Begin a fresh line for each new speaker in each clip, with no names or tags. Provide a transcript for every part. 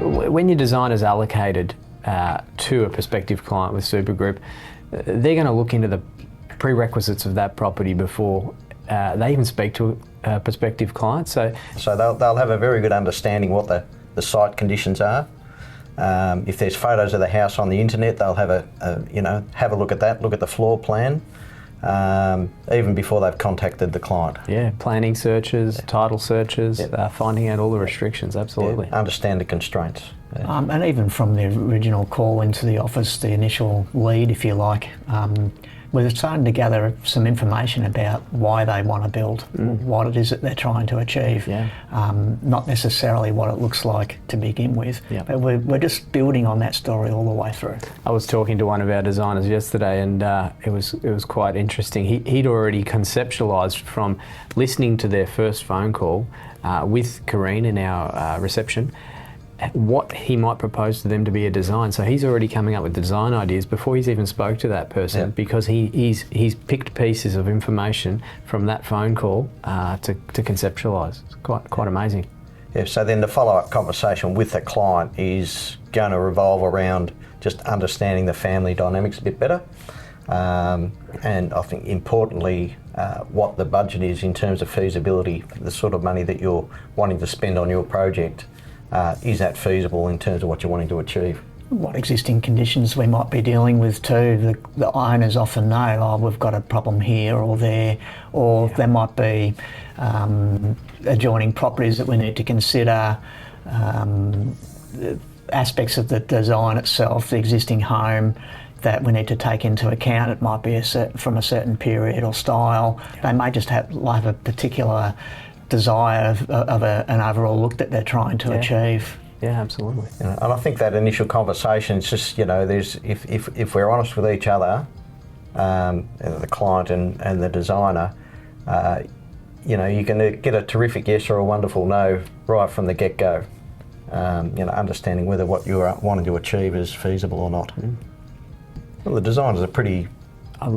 when your design is allocated to a prospective client with Supa Group, they're going to look into the prerequisites of that property before they even speak to a prospective client. So
they'll have a very good understanding what the site conditions are. If there's photos of the house on the internet, they'll have a look at that, look at the floor plan, even before they've contacted the client.
Yeah, planning searches, title searches, finding out all the restrictions, absolutely.
Yeah, understand the constraints. Yeah.
And even from the original call into the office, the initial lead, if you like, we're starting to gather some information about why they want to build, what it is that they're trying to achieve. Yeah. Not necessarily what it looks like to begin with, but we're just building on that story all the way through.
I was talking to one of our designers yesterday, and it was quite interesting. He'd already conceptualised from listening to their first phone call with Corrine in our reception, what he might propose to them to be a design. So he's already coming up with design ideas before he's even spoke to that person, because he's picked pieces of information from that phone call to conceptualise. It's quite amazing.
Yeah, so then the follow-up conversation with the client is going to revolve around just understanding the family dynamics a bit better. And I think importantly, what the budget is in terms of feasibility, the sort of money that you're wanting to spend on your project. Is that feasible in terms of what you're wanting to achieve?
What existing conditions we might be dealing with too. The owners often know, oh, we've got a problem here or there, or there might be adjoining properties that we need to consider, aspects of the design itself, the existing home that we need to take into account. It might be from a certain period or style. They may just have a particular desire of an overall look that they're trying to achieve.
Yeah, absolutely.
And I think that initial conversation is just, there's if we're honest with each other, the client and the designer, you can get a terrific yes or a wonderful no right from the get-go. Understanding whether what you're wanting to achieve is feasible or not. Well, the designers are pretty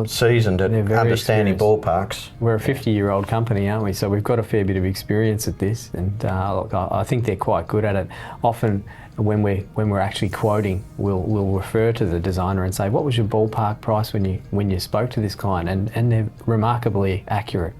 seasoned at understanding ballparks.
We're a 50-year-old company, aren't we? So we've got a fair bit of experience at this, and I think they're quite good at it. Often, when we're actually quoting, we'll refer to the designer and say, "What was your ballpark price when you spoke to this client?" And they're remarkably accurate.